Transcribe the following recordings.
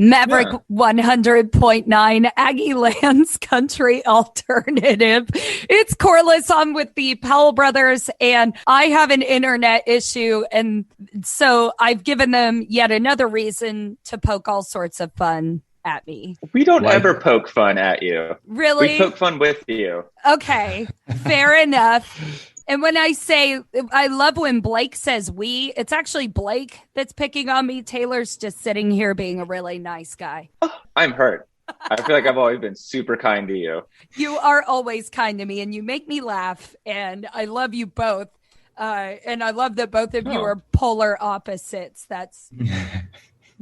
Maverick 100.9 Aggie Lands Country Alternative. It's Corliss. I'm with the Powell Brothers, and I have an internet issue, and so I've given them yet another reason to poke all sorts of fun at me. We don't ever poke fun at you. Really? We poke fun with you. Okay, fair enough. And when I say, I love when Blake says we, it's actually Blake that's picking on me. Taylor's just sitting here being a really nice guy. I'm hurt. I feel like I've always been super kind to you. You are always kind to me, and you make me laugh, and I love you both. And I love that both of you are polar opposites. That's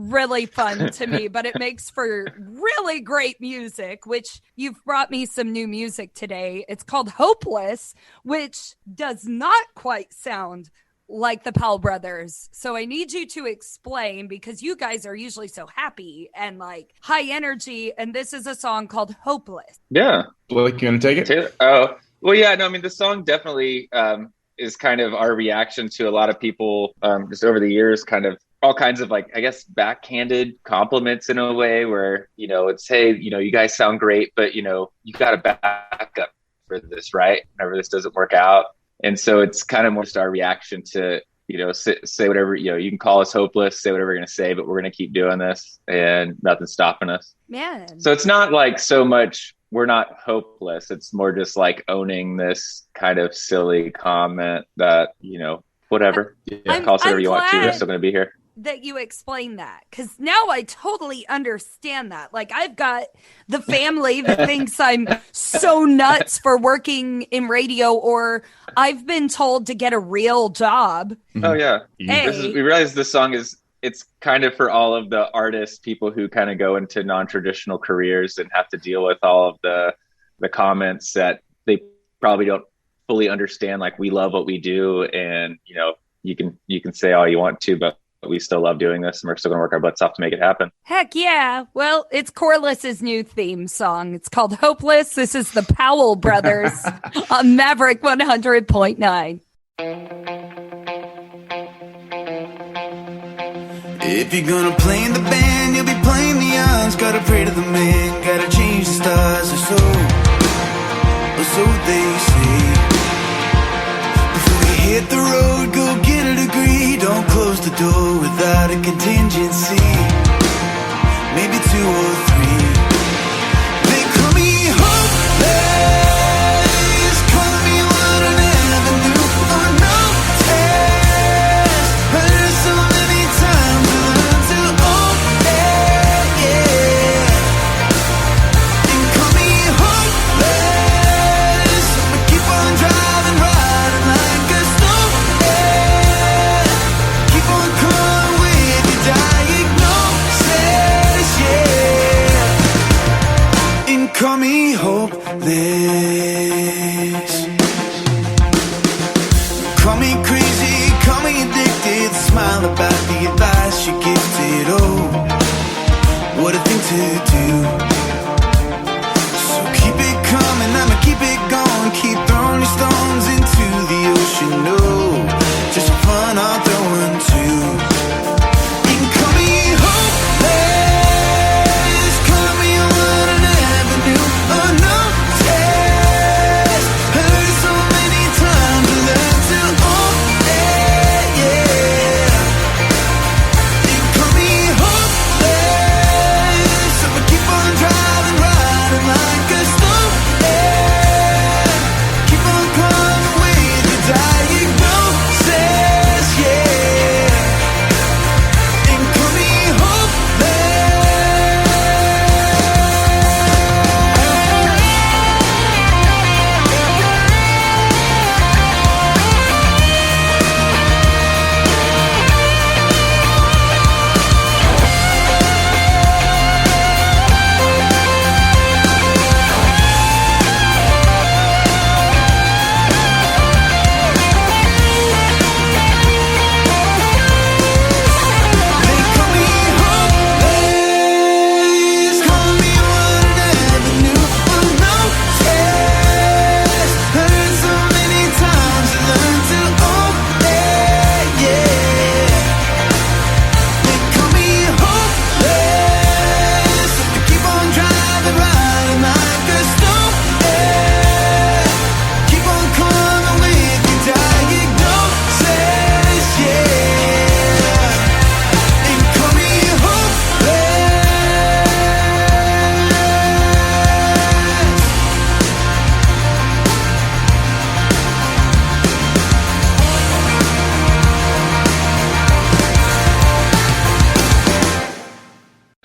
really fun to me, but it makes for really great music, which you've brought me some new music today. It's called Hopeless, which does not quite sound like the Powell Brothers. So I need you to explain, because you guys are usually so happy and like high energy, and this is a song called Hopeless. Yeah. Blake, you gonna take it? Taylor? Oh, well, yeah, no, I mean, the song definitely is kind of our reaction to a lot of people just over the years, kind of all kinds of, like, I guess, backhanded compliments in a way where, you know, it's, hey, you know, you guys sound great, but, you know, you got to back up for this, right? Whenever this doesn't work out. And so it's kind of more just our reaction to, you know, say whatever, you know, you can call us hopeless, say whatever you're going to say, but we're going to keep doing this and nothing's stopping us. Man. So it's not like so much we're not hopeless. It's more just like owning this kind of silly comment that, you know, whatever. Call us whatever you want to. We're still going to be here. That you explain that, because now I totally understand that. Like, I've got the family that thinks I'm so nuts for working in radio, or I've been told to get a real job. Oh yeah. Hey. We realize this song it's kind of for all of the artists, people who kind of go into non-traditional careers and have to deal with all of the comments that they probably don't fully understand. Like, we love what we do, and, you know, you can say all you want to, but we still love doing this, and we're still going to work our butts off to make it happen. Heck yeah. Well, it's Corliss's new theme song. It's called Hopeless. This is the Powell Brothers on Maverick 100.9. If you're gonna play in the band, you'll be playing the odds. Gotta pray to the man, gotta change the stars, or so they say. Before we hit the road, go get a degree. Don't close the door without a contingency. Maybe 2 or 3. They call me hopeless, call me what I never knew. Oh no, test. Heard so many times to learn to and call me hopeless, but keep on driving, riding like a snowman. Keep on coming with your diagnosis, and call me hopeless. Call me crazy, call me addicted. Smile about the advice you gifted. Oh, what a thing to do. So keep it coming, I'ma keep it going. Keep throwing your stones into the ocean. No, just for fun, I'll throw one too. And call me hopeless, call me what I never knew. Oh no, test. Heard so many times to learn to and call me hopeless, so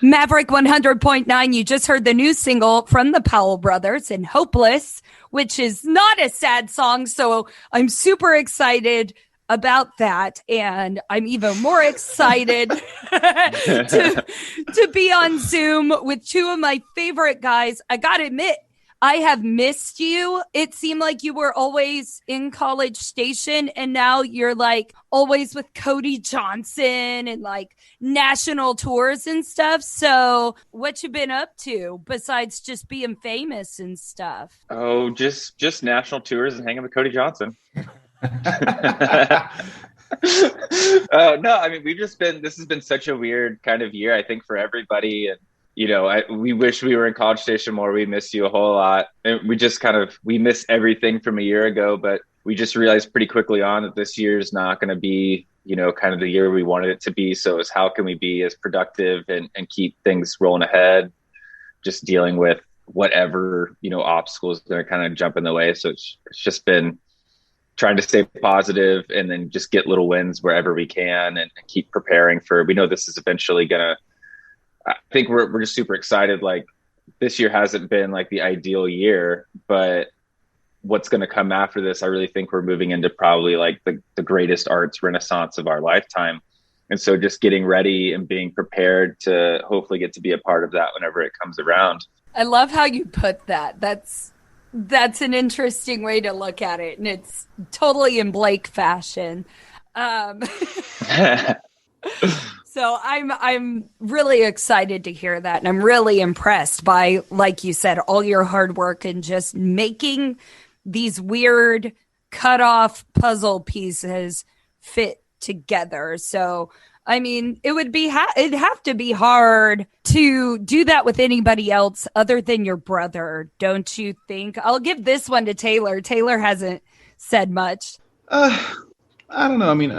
Maverick 100.9, you just heard the new single from the Powell Brothers and Hopeless, which is not a sad song. So I'm super excited about that. And I'm even more excited to be on Zoom with two of my favorite guys. I got to admit, I have missed you. It seemed like you were always in College Station, and now you're like always with Cody Johnson and like national tours and stuff. So what you been up to besides just being famous and stuff? Oh, just national tours and hanging with Cody Johnson. No, I mean, this has been such a weird kind of year, I think, for everybody. And we wish we were in College Station more. We miss you a whole lot. And we miss everything from a year ago, but we just realized pretty quickly on that this year is not going to be, kind of the year we wanted it to be. So it's how can we be as productive and keep things rolling ahead, just dealing with whatever, obstacles going to kind of jump in the way. So it's just been trying to stay positive and then just get little wins wherever we can and keep preparing we know this is eventually I think we're just super excited. Like, this year hasn't been like the ideal year, but what's going to come after this, I really think we're moving into probably like the greatest arts renaissance of our lifetime. And so just getting ready and being prepared to hopefully get to be a part of that whenever it comes around. I love how you put that. That's an interesting way to look at it. And it's totally in Blake fashion. So I'm really excited to hear that. And I'm really impressed by, like you said, all your hard work and just making these weird cut off puzzle pieces fit together. So, I mean, it'd have to be hard to do that with anybody else other than your brother, don't you think? I'll give this one to Taylor. Taylor hasn't said much. I don't know. I mean,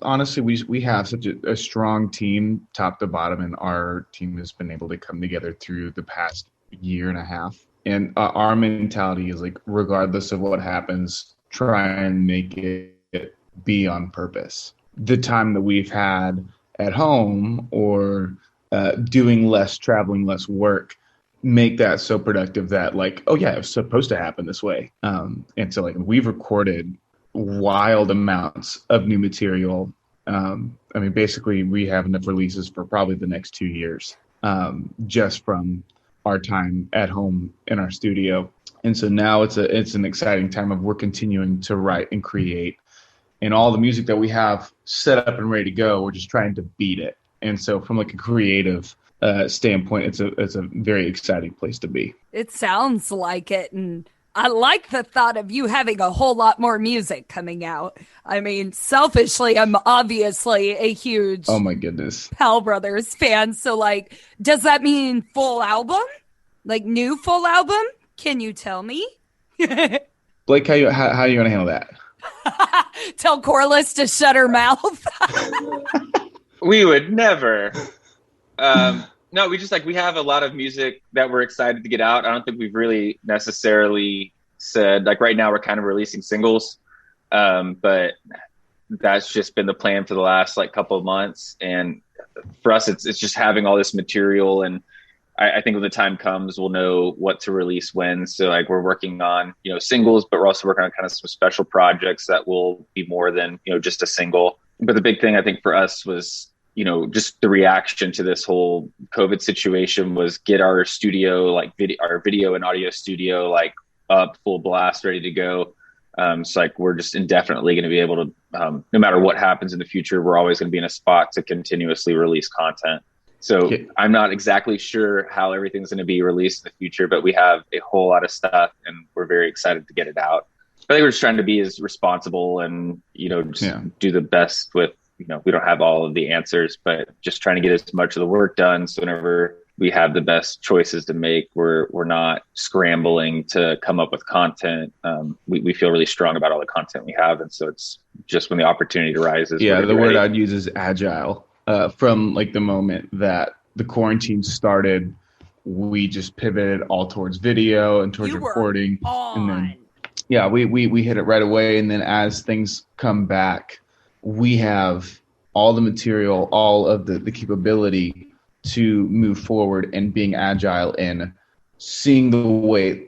honestly, we have such a strong team, top to bottom, and our team has been able to come together through the past year and a half. And our mentality is like, regardless of what happens, try and make it be on purpose. The time that we've had at home or doing less traveling, less work, make that so productive that like, oh yeah, it's supposed to happen this way. And so like we've recorded wild amounts of new material. I mean, basically we have enough releases for probably the next 2 years, just from our time at home in our studio. And so now it's an exciting time of we're continuing to write and create, and all the music that we have set up and ready to go, we're just trying to beat it. And so from like a creative standpoint, it's a very exciting place to be. It sounds like it. And I like the thought of you having a whole lot more music coming out. I mean, selfishly, I'm obviously a huge oh my goodness Powell Brothers fan. So like, does that mean full album? Like new full album? Can you tell me? Blake, how are you gonna handle that? Tell Corliss to shut her mouth. We would never. No, we have a lot of music that we're excited to get out. I don't think we've really necessarily said, like right now we're kind of releasing singles. But that's just been the plan for the last like couple of months. And for us, it's just having all this material. And I think when the time comes, we'll know what to release when. So like we're working on, singles, but we're also working on kind of some special projects that will be more than, just a single. But the big thing I think for us was, just the reaction to this whole COVID situation was get our studio, like our video and audio studio, like up full blast, ready to go. So like we're just indefinitely going to be able to, no matter what happens in the future, we're always going to be in a spot to continuously release content. So I'm not exactly sure how everything's going to be released in the future, but we have a whole lot of stuff and we're very excited to get it out. I think we're just trying to be as responsible and, do the best with, we don't have all of the answers, but just trying to get as much of the work done. So whenever we have the best choices to make, we're not scrambling to come up with content. We feel really strong about all the content we have. And so it's just when the opportunity arises. Yeah, the word I'd use is agile. From like the moment that the quarantine started, we just pivoted all towards video and towards recording. And then, yeah, we hit it right away. And then as things come back, we have all the material, all of the capability to move forward and being agile and seeing the way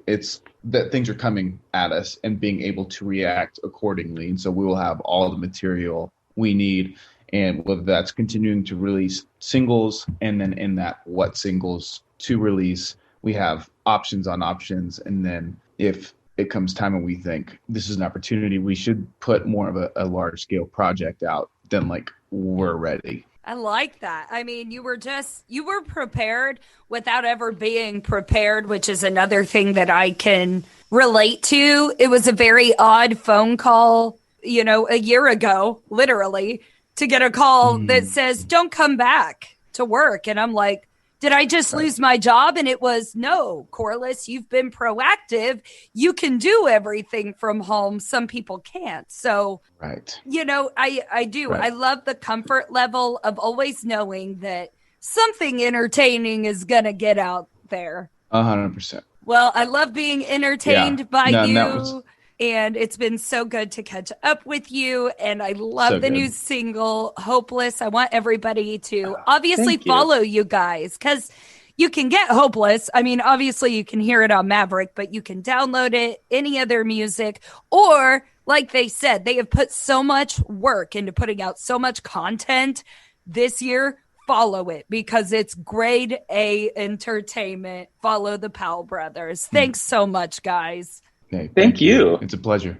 that things are coming at us and being able to react accordingly. And so we will have all the material we need, and whether that's continuing to release singles, and then in that what singles to release, we have options on options. And then if it comes time and we think this is an opportunity, we should put more of a large scale project out, then like we're ready. I like that. I mean, you were prepared without ever being prepared, which is another thing that I can relate to. It was a very odd phone call, a year ago, literally, to get a call that says, don't come back to work. And I'm like, did I just lose my job? And it was, no, Corliss, you've been proactive. You can do everything from home. Some people can't. So, right. I do. Right. I love the comfort level of always knowing that something entertaining is going to get out there. 100%. Well, I love being entertained by you. And it's been so good to catch up with you. And I love the new single, Hopeless. I want everybody to obviously follow you guys, because you can get Hopeless. I mean, obviously you can hear it on Maverick, but you can download it, any other music, or like they said, they have put so much work into putting out so much content this year. Follow it, because it's grade A entertainment. Follow the Powell Brothers. Thanks so much, guys. Hey, thank you. It's a pleasure.